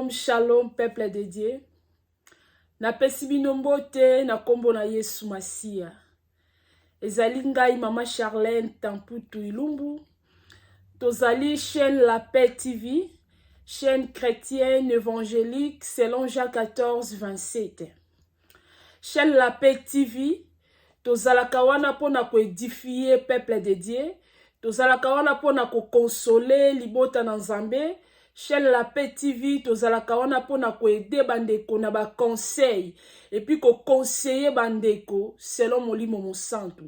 Shalom, shalom, peuple de Dieu. Na pesi bino mbote na kombo na Yesu Masia. Ezali ngai Mama Charlène Tamputu Ilumbu. Tozali chaîne La Paix TV, chaîne chrétienne évangélique selon Jean 14, 27. Chaîne La Paix TV, tozalaka wana pona ko édifier peuple de Dieu. Tozalaka wana pona ko consoler libota na Nzambe. Chaîne La Paix TV, tozalaka wana pona ko aider bandeko na ba conseil et puis ko conseiller bandeko selon molimo mosantu.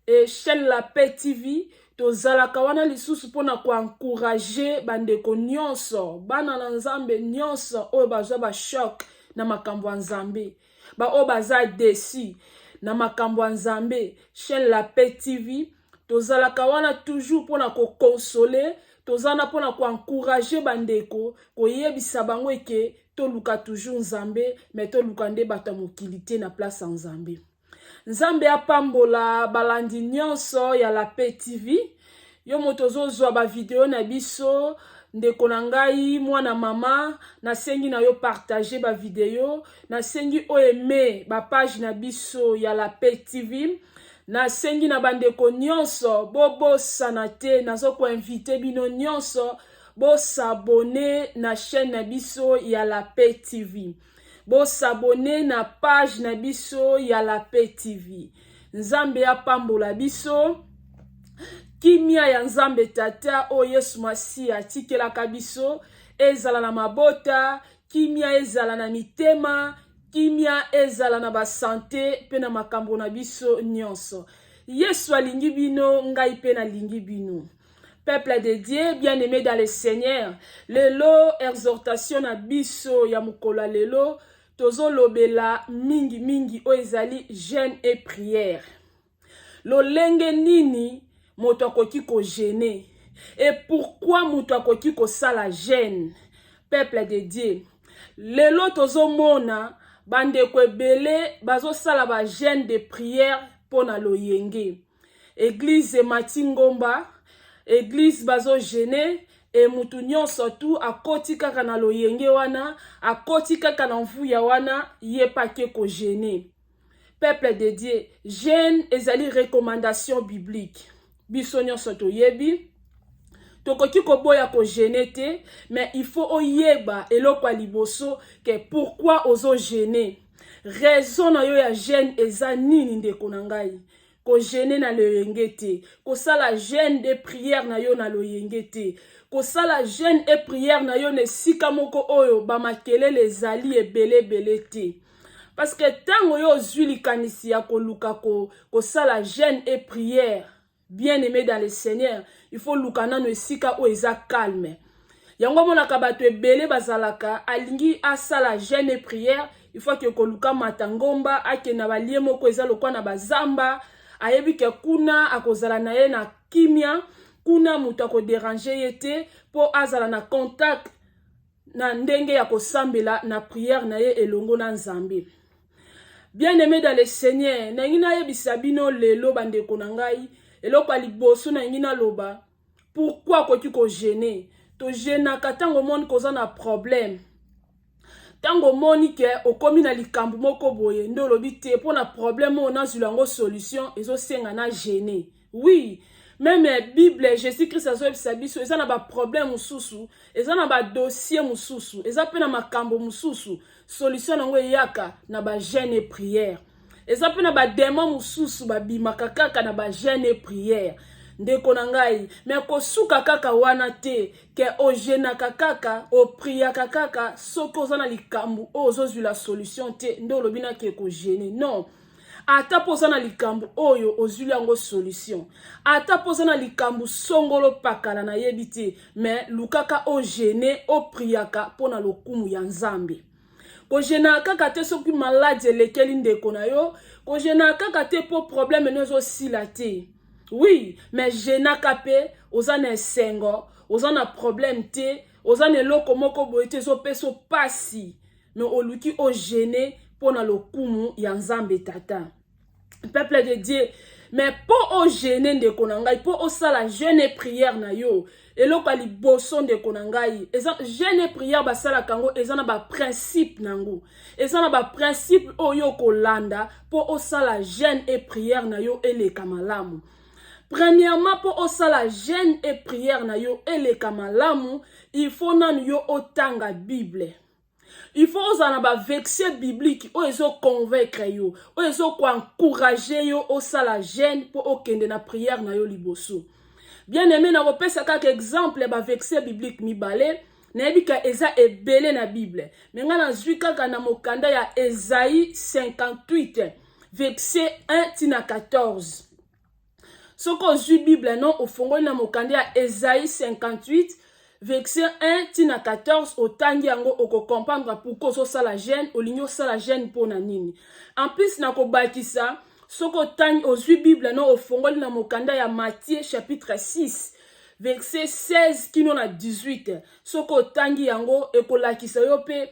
Et chaîne La Paix TV, tozalaka wana lisusu pona ko encourager bandeko nyonso, bana na Nzambe nyonso oyo bazwa ba choc na makambo ya Nzambe. Ba oyo baza déçu na makambo ya Nzambe. Chaîne La Paix TV, tozalaka wana toujours pona ko consoler, tozana pona ko encourager bandeko, ko yebisa bango eke to luka toujours Nzambe, mais to luka nde bato mokilité na place Nzambe. Nzambe apambola balandi nyonso ya La Paix TV. Yo motozo zwa ba video na biso, ndeko na ngai mwana mama, nasengi na yo partager ba video, nasengi o aimer ba page na biso ya La Paix TV. Nasengi na bandeko nyonso bobo sanate nazo ko inviter bino nyonso bo s'abonner na chaîne na biso ya La Paix TV. Bo s'abonner na page na biso ya La Paix TV. Nzambe apambola biso. Kimia ya Nzambe tata o Yesu Masia atikelaka biso ezala na mabota, kimia ezala na mitema, kimia ezala na ba santé pe na makambo na biso nyonso. Yesu alingi bino, ngai pe na lingi bino. Peuple de Dieu, bien-aimé dans le Seigneur, lelo exhortation na biso ya mukola lelo, tozo lobela mingi mingi o ezali jeûne et prière. Lolenge nini moto akoki ko gêner? Et pourquoi moto akoki ko sala jeûne? Peuple de Dieu, lelo tozo mona bandeko ebele bazo sala ba jeûne de prière pona loyenge. Église Matingomba, église bazo gêner et mutu nyonso tu akoti kaka na loyenge wana, akoti kaka na mvuya wana, ye pake ko gêner. Peuple de Dieu, jeûne ezali recommandation biblique. Biso nyonso toyebi, tokoki koboya ko gêner te, mais il faut oyeba eloko liboso que pourquoi ozo gêner. Raison na yo ya jeûne eza nini ndeko na ngai? Ko gêner na loyenge te, ko sala jeûne de prière na yo na loyenge te, ko sala jeûne et prière na yo ne sika moko oyo ba makelele ezali ebele bele te. Parce que tango yo zwi likanisi ya koluka ko sala jeûne et prière, bien-aimé dans le Seigneur, il faut lukana no sika o eza calme. Yango monaka bato ebele bazalaka alingi asala jeûne et prière, il faut que koluka matangomba ake na balie moko eza lokwa na bazamba, ayebi ke kuna akozala na ye na kimia, kuna muto ko déranger yete po azala na contact na ndenge ya kosambela na prière na ye elongo na Nzambe. Bien-aimé dans le Seigneur, na ngina yebisa bino lelo bandeko na ngai, eloko liboso na ngina loba, pourquoi koki ko gêner? To gêna katango moni koza na problème. Tango moni ke okomi na likambu moko boye, ndo lobi te po na problème on a zulango solution, ezo senga na gêner. Oui, même Bible, Jésus-Christ a zobisa biso, eza na ba problème mususu, eza na ba dossier mususu, eza pe na makambo mususu, solution nango yaka na ba jeûne et prière. Eza pe na ba démon mususu ba bimaka kaka na ba jeûne et prière. Ndeko na ngai, mais ko suka kaka wana te, ke o jeûna kaka, o priya kaka, soko za na likambu ozo zwi la solution te, ndo lobina ke ko gêner. Non. Ata poza na likambu oyo ozuli yango solution. Ata poza na likambu songolo pakala na yebite, mais lukaka o gêner, o priaka pona lokumu ya Nzambe. Ko gêna kaka te soki malade lekeli ndeko na yo, ko gêna kaka te po problème nezo sila te. Oui, mais gêna kape, oza na sengo, oza na problème te, oza na loko moko boye te zo peso pasi, mais oluki o gêner pona lokumu ya Nzambe tata. Peuple de Dieu, mais pour au gêner ndeko na ngai, pour au sala jeûne et prière na yo, eloko liboso ndeko na ngai, jeûne et prière basala kango ezana ba principe nango, ezana ba principe oyo kolanda pour au sala jeûne et prière na yo eleka malamu. Premièrement, pour osala jeûne et prière na yo eleka malamu, il faut nan yo otanga Bible. Il faut osana ba verset biblique o ezo convaincre yo, o ezo ko encourager yo osala jeûne pour okende na prière na yo liboso. Bien aimé na repesa kaka exemple ba verset biblique mibale, na ebika eza ebele na Bible. Menga na zwi kaka na mokanda ya Esaïe 58 verset 1 tina 14. Soko zwi Bible non ofongoli na mokanda ya Esaïe 58 verset 1 tina 14 otangi yango oko comprendre pourquoi so sala jeûne olinyo sala jeûne pona nini. En plus na ko bakisa soko tangi ozwi Bible non ofongoli na mokanda ya Matthieu chapitre 6 verset 16 kino na 18 soko tangi yango ekolakisa yo pe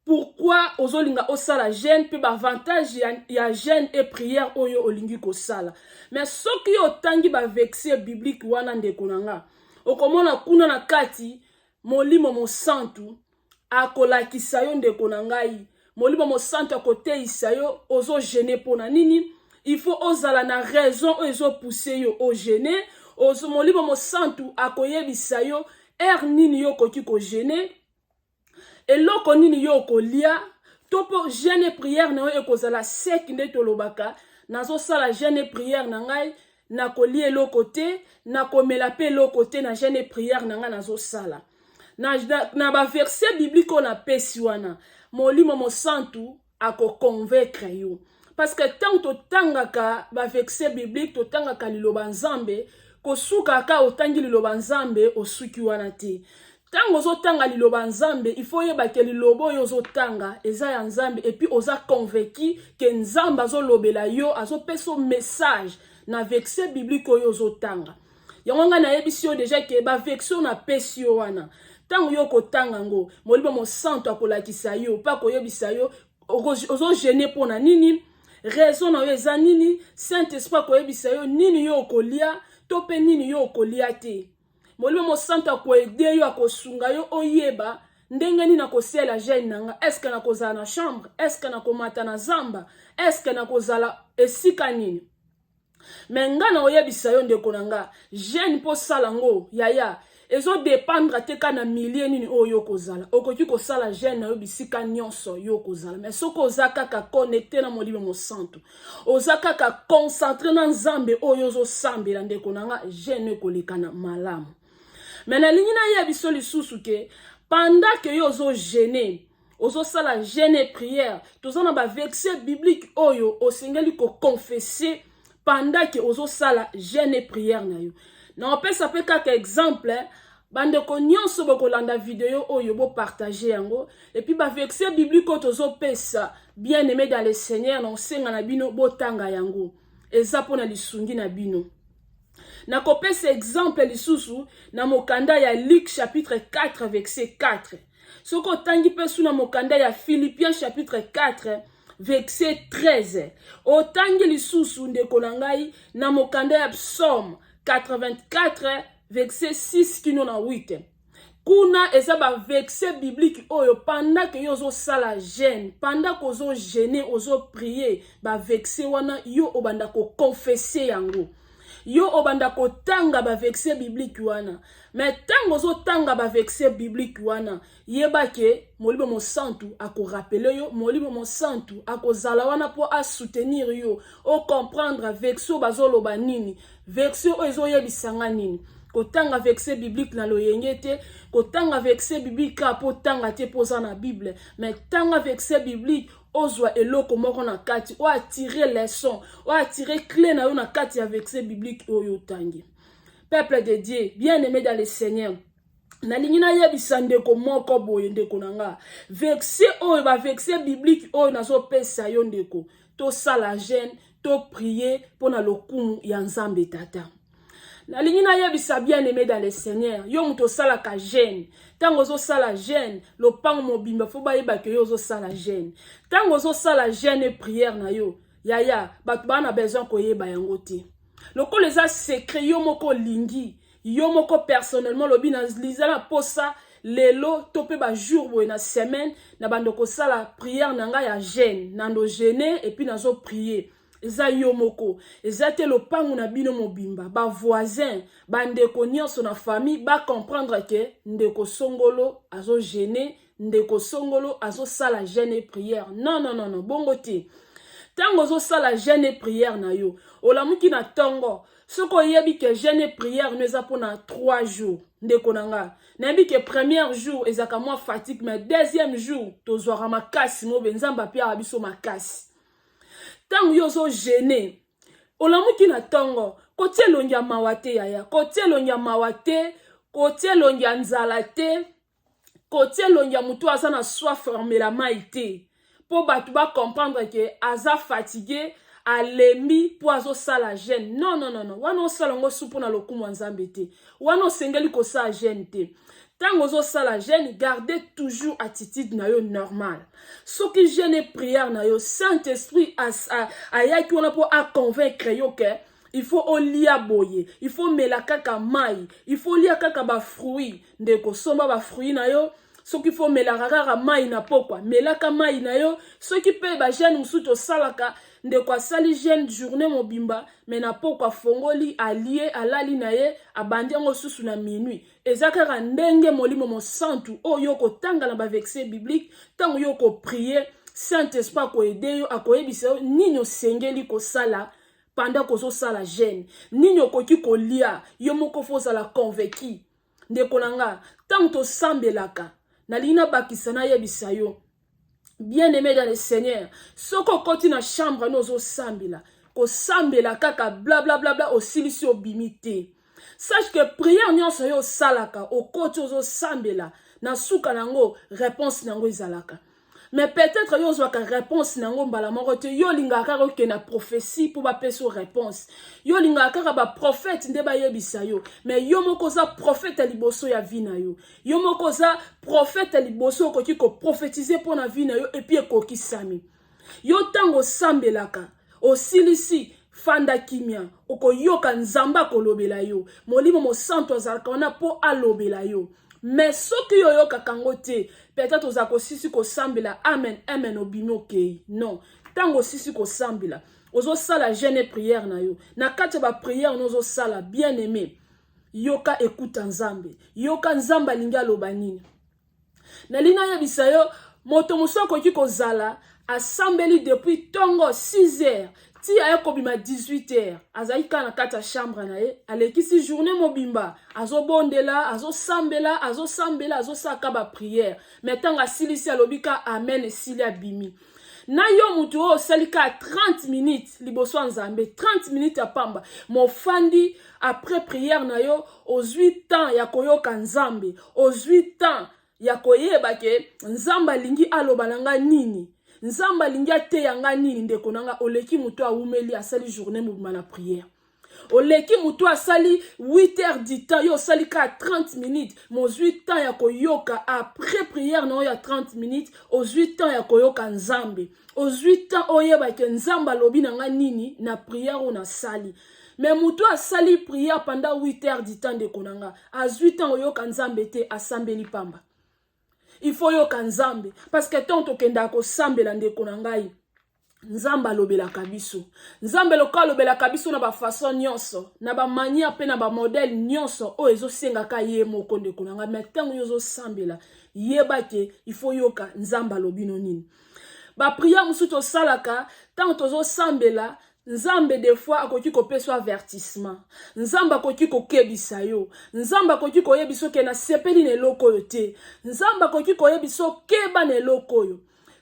pourquoi ozolinga osala jeûne pe ba avantage ya jeûne et prière oyo olingi ko sala. Mais soki otangi ba verset biblique wana ndeko nanga okomona kuna na kati molimo mosantu akolakisa yo ndeko na ngai, molimo mosantu akoteisa yo ozo jeûner pona nini. Il faut ozala na raison ozo pousser yo o jeûner, ozo molimo mosantu akoyebisa yo nini yo koki ko jeûner, eloko nini yo kolia, topo jeûne et prière na yo ekozala seki nde tolobaka nazo sala jeûne et prière na ngai na kolia eloko te, na komela pe eloko te na jeûne et prière na ngai nazo sala. Na ba verset biblique on a pesi wana, molimo mosantu ako convaincre yo. Parce que tant to tangaka ba verset biblique to tangaka liloba nzambe, ko suka ka otangi liloba nzambe osuki wana te. Tango ozo tanga liloba nzambe, il faut yeba ke lilobo yo ozo tanga eza ya nzambe et puis oza convaincu que nzambe azo lobela yo azo peso message na verset biblique oyo ozo tanga. Yango nga na yebisi yo déjà ke ba verset na pesi yo wana. Tango yo ko tanga ngo, molimo mosantu akolakisa yo, pa koyebisa yo ozo jeûner pona nini, raison na yo eza nini, Saint-Esprit koyebisa yo nini yo kolia, to pe nini yo kolia te. Molimo mosantu akoede yo akosunga yo oyeba ndenge nini nakosela jeûne nanga. Est-ce que nakozala na chambre, est-ce que nakomata na zamba, est-ce que nakozala esika nini. Mais nga na oyebisa yo ndeko nanga jeûne po sala ngo yaya ezo dépendre te ka na millier nini oyo kozala. Okoki ko sala jeûne na yo bisika nyonso yo kozala. Mais soko ozaka ka connecté na molimo mosantu, ozaka ka concentré na nzambe oyo zo sambela ndeko nanga jeûne koleka na malamu. Mais na lingi na yebiso lisusu ke pendant que yo zo jeûner, ozo sala jeûne et prière, tozana ba verset biblique oyo osengeli ko confesser pendant que ozo sala jeûne et prière na yo. Na opesa pe kaka exemple, bande ko nyonso bokolanda vidéo oyo bo partager yango et puis ba verset biblique ozo pesa bien aimé dans le Seigneur na senga na bino botanga yango eza pona lisungi na bino. Na kopesa exemple lisusu na mokanda ya Luc chapitre 4 verset 4. Soko tangi pesu na mokanda ya Philippiens chapitre 4 verset 13. Otangi lisusu ndeko na ngai na mokanda ya Psaume 84 verset 6 kino na 8. Kuna eza ba verset biblique oyo pendant que yo zo sala jeûne, pendant que ozo jeûner, ozo prier, ba verset wana yo obanda ko confesser yango. Yo obanda ko tanga ba verset biblique wana. Mais tango zo tanga ba verset biblique wana, yeba ke molimo mosantu ako rappeler yo, molimo mosantu ako zala wana po a soutenir yo, o comprendre verset bazoloba nini, verset ozo yebisanga nini. Kotanga verset biblique na loyengete, kotanga verset biblique po tanga te poza na Bible, mais tanga verset biblique ozwa eloko moko na kati, o attirer leçon, o attirer clé na yo na kati ya verset biblique oyo tangi. Peuple de Dieu, bien aimé dans le Seigneur, na lingina yebisa ndeko moko boye ndeko nanga, verset oyo ba verset biblique oyo nazo pesa yo ndeko, to sala jeûne, to prier pona lokumu ya Nzambe tata. Na lingina yebisa bien aimé dans le Seigneur, yo muto sala ka jeûne. Tango zo sala jeûne, lo pango mobimba fo ba yeba ke yo zo sala jeûne. Tango zo sala jeûne et prière na yo, yaya bato bana besoin koyeba yango te lokolo eza secret yo moko lingi yo moko personnellement lobi na lizala posa lelo to pe ba jour boye na semaine na bando kosala prière na ngai ya jeûne nando jeûner et puis nazo prier eza yo moko eza te lopangu na bino mobimba ba voisin ba ndeko nyonso na famille ba comprendre que ndeko songolo azo jeûner ndeko songolo azo sala jeûne et prière non bongo te tango zo sala jeûne et prière na yo olamuki na tongo soko yebi ke jeûne et prière nous a pour 3 jours ndeko nanga nayebi ke premier jour ezaka moi fatigue mais deuxième jour tozwara makasi mo benzamba pia abiso makasi tango yo zo jeûner olamuki na tongo kotie longia mawate yaya kotie longia mawate kotie longia nzala te kotie longia mutu asa na soif formela maite pour batu ba comprendre que aza fatigué alembi pour azo sala jeûne non wana osala ngo supu na lokumu nzambe te wana osengeli ko sala jeûne te tango zo sala jeûne gardez toujours attitude na yo normal soki jeûne et prière na yo Saint-Esprit ayaki wana pour a convaincre yo que il faut olia boye il faut mela kaka mai il faut lia kaka ba fruits ndeko somba ba fruits na yo soki faut mela kaka mai na pokwa melaka mai na yo soki pe ba jeûne musuto salaka ndeko asali jeûne journée mobimba mais na pokwa fongoli allié alali na ye abandi ngo susu na minuit ezaka ndenge molimo mo santu oyo ko tanga na ba verset biblique tango yo ko prier Saint-Esprit ko aider yo akoyebisa nini sengeli ko sala pendant ko so sala jeûne nini okoki ko lia yo moko fo sala convaincu ndeko nanga tango to sambelaka na lina bakisana yebisa yo bien-aimé dans le Seigneur, soko koti na chambre nozo sambila, ko sambela kaka bla bla bla bla osilisi obimite. Sache que prière nyonso yo salaka, o koti ozo sambela, na suka nango réponse nango izalaka. Mais peut-être yo zwaka réponse nango mbala moko te yo linga kaka ke na prophétie pour ba peso réponse. Yo linga kaka ba prophète nde ba yebisa yo. Mais yo moko za prophète liboso ya vie na yo. Yo moko za prophète liboso ko ki ko prophétiser pour na vie na yo et puis ko kisami. Yo tango sambelaka o silisi fanda kimia oko yoka nzamba kolobela yo. Molimo mo santo azalaka na po alobela yo. Mais soki yo yoka kangote peut-être ozako sisi ko sambila amen obimi okei non tango sisi ko sambila ozo sala jeûne et prière na yo na kati ba prière nozo sala bien aimé yoka écoute nzambe yoka nzamba linga loba nini na lina ya bisayo moto musoko ki ko zala asambeli depuis tongo 6 heures ti ayeko bima 18 heures azaika na kata chambre na ye alekisi journée mobimba azo bondela azo sambela azo saka ba prière metanga silisi alobika amen silia bimi na yo mutu o salika 30 minutes liboso nzambe 30 minutes apamba mofandi après prière na yo aux 8 ans ya koyoka nzambe aux 8 ans ya koyeba ke nzamba lingi aloba nanga nini nzamba lingi te yanga nini ndeko nanga oleki mutu awumeli asali journée mobima na prière oleki mutu asali 8 heures du temps yo sali ka 30 minutes mo 8 temps ya koyoka après prière na ya 30 minutes aux 8 ans ya koyoka nzambe aux 8 ans oyeba ke nzamba lobi nanga nini na prière ou na sali mais mutu asali prière pendant 8 heures du temps ndeko nanga à 8 ans oyoka nzambe te asambeli pamba. Il faut yoka nzambe parce que tonto kenda ko sambela ndeko na ngai nzamba lobela kabiso nzambe loka lobela kabiso na ba façon nyonso na ba mania pe na ba modèle nyonso o ezo senga ka ye moko ndeko na ngai mais tango yozo sambela yeba ke il faut yoka nzamba lobino nini ba prière musuto salaka tango tozo sambela nzambe des fois akoki ko peso avertissement nzamba akoki ko kebisa yo nzamba akoki ko yebiso ke na sepeli ne loko yo te nzamba akoki ko yebiso keba ne loko yo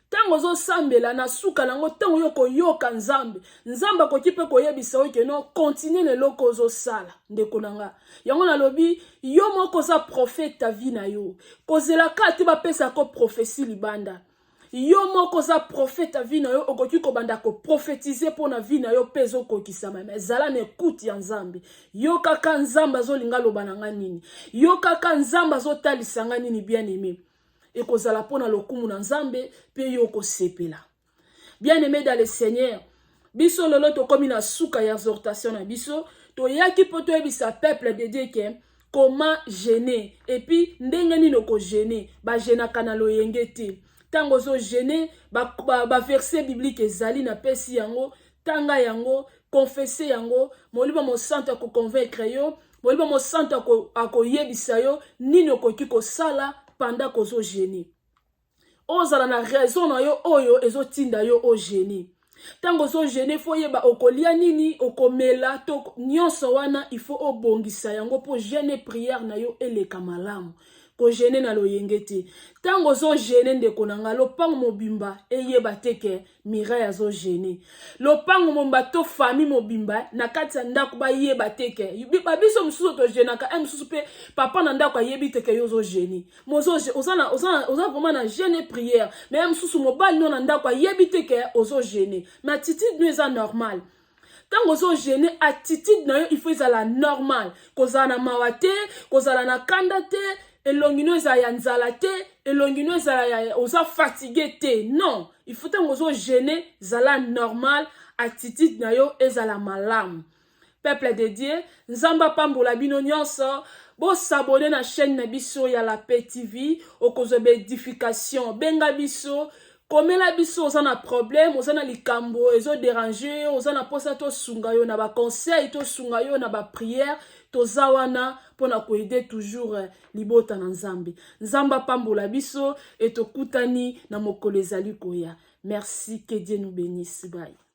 tango zo sambela na suka nango tango yo ko yoka nzambe nzamba akoki pe ko yebisa yo ke no continue ne loko zo sala ndeko nanga yango na lobi yo moko za prophète ta vie na yo kozela ka te ba pesa ko prophétie libanda yo moko za prophète a vie na yo okoki ko banda ko prophétiser pour na vie na yo pezo ko kisama mais zala na écoute ya nzambe yo kaka nzamba zo linga loba nanga nini yo kaka nzamba zo talisa nga nini bien aimé et ko zala pona lokumu na nzambe pe yo ko sepela bien aimé dans le Seigneur biso lolo tokomi na suka ya exhortation na biso toyaki po toyebisa peuple de Dieu ke comment gêner et puis ndenge nini oko gêner ba gênaka na loyenge te tango zo gêner ba verset biblique ezali na pesi yango tanga yango confesser yango moliba mo santo ko convaincre yo moliba mo santo ako yebisa yo nini okoki ko sala pendant ko zo gêner ozala na raison na yo oyo ezotinda yo o gêner tango zo gêner fo yeba okolia nini okomela to nyonso wana il faut obongisa yango po jeûner prière na yo eleka malamu ko gêner na loyenge te tango zo gêner ndeko nanga lopango mobimba eyeba teke Mireille azo gêner lopango momba to famille mobimba na kati ya ndako ba yeba teke biso mususu to gênaka mususu pe papa na ndako ayebi teke yo zo gêner mozo ozana vraiment na jeûner prière mais mususu mobali no na ndako ayebi teke ozo gêner mais attitude no eza normal tango zo gêner attitude na yo il faut ezala normal kozala na mawa te kozala na kanda te elongino eza ya nzala te elongino eza ya oza fatigué te non il faut tango zo gêner zala normal attitude na yo ezala malamu peuple de Dieu nzamba pambola bino nyonso bo s'abonner na chaîne na biso ya la Paix TV okozobe edification benga biso komela biso oza na problème oza na likambo ezo déranger oza na posa to sunga yo na ba conseil to sunga yo na ba prière toza wana pona ko aider toujours libota na nzambe nzamba pambola biso et tokutani na mokolo ezali koya merci que Dieu nous bénisse bye.